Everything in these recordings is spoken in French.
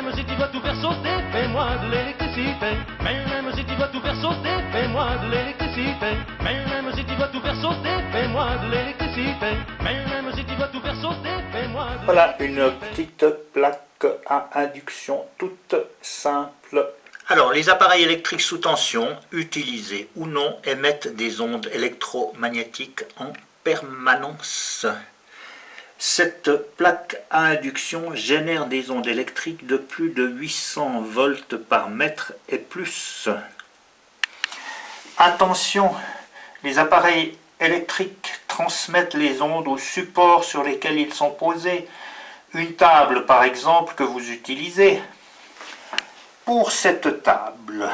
même si tu dois tout faire sauter, fais-moi de l'électricité. Mais même si tu dois tout faire sauter, fais-moi de l'électricité. Mais même si tu dois tout faire sauter, fais-moi de l'électricité. Mais même si tu dois tout faire sauter, fais-moi de Voilà une petite plaque à induction toute simple. Alors, les appareils électriques sous tension, utilisés ou non, émettent des ondes électromagnétiques en permanence. Cette plaque à induction génère des ondes électriques de plus de 800 volts par mètre et plus. Attention, les appareils électriques transmettent les ondes aux supports sur lesquels ils sont posés. Une table, par exemple, que vous utilisez. Pour cette table,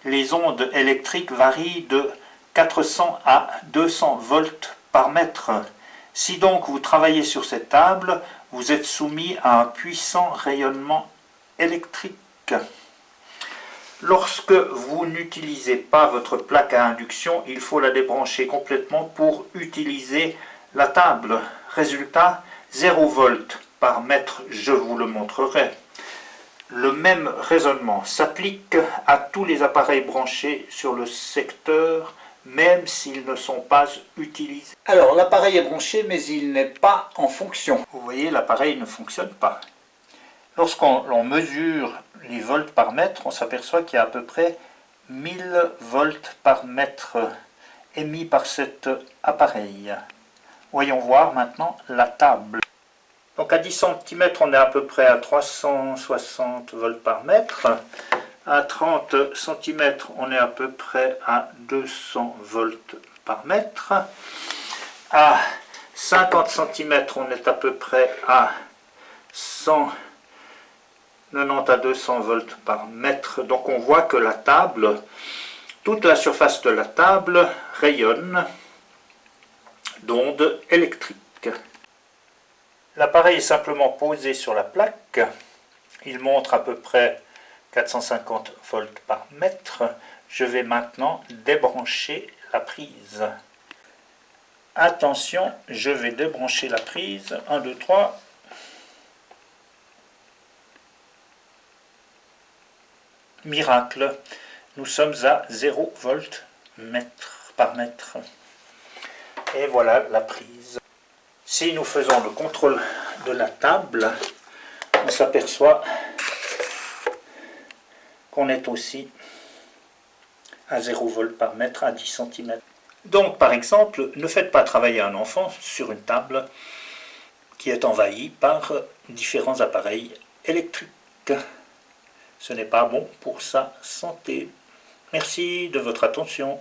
les ondes électriques varient de 400 à 200 volts par mètre. Si donc vous travaillez sur cette table, vous êtes soumis à un puissant rayonnement électrique. Lorsque vous n'utilisez pas votre plaque à induction, il faut la débrancher complètement pour utiliser la table. Résultat, 0 volts par mètre, je vous le montrerai. Le même raisonnement s'applique à tous les appareils branchés sur le secteur, même s'ils ne sont pas utilisés. Alors, l'appareil est branché, mais il n'est pas en fonction. Vous voyez, l'appareil ne fonctionne pas. Lorsqu'on mesure les volts par mètre, on s'aperçoit qu'il y a à peu près 1000 volts par mètre émis par cet appareil. Voyons voir maintenant la table. Donc à 10 cm, on est à peu près à 360 volts par mètre. À 30 cm, on est à peu près à 200 volts par mètre. À 50 cm, on est à peu près à 190 à 200 volts par mètre. Donc on voit que la table, toute la surface de la table rayonne d'ondes électriques. L'appareil est simplement posé sur la plaque. Il montre à peu près 450 volts par mètre. Je vais maintenant débrancher la prise. Attention, je vais débrancher la prise. 1, 2, 3. Miracle, nous sommes à 0 volts par mètre. Et voilà la prise. Si nous faisons le contrôle de la table, on s'aperçoit qu'on est aussi à 0 volts par mètre à 10 cm. Donc, par exemple, ne faites pas travailler un enfant sur une table qui est envahie par différents appareils électriques. Ce n'est pas bon pour sa santé. Merci de votre attention.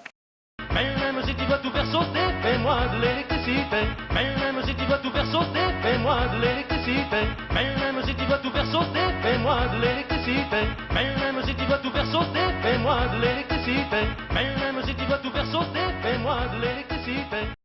Mais même si tu dois tout faire sauter, fais-moi de l'électricité. Mais même si tu dois tout faire sauter, fais-moi de l'électricité. Mais même si tu dois tout faire sauter, fais-moi de l'électricité. Mais même si tu dois tout faire sauter, fais-moi de l'électricité. Mais même si tu dois tout faire sauter, fais-moi de l'électricité.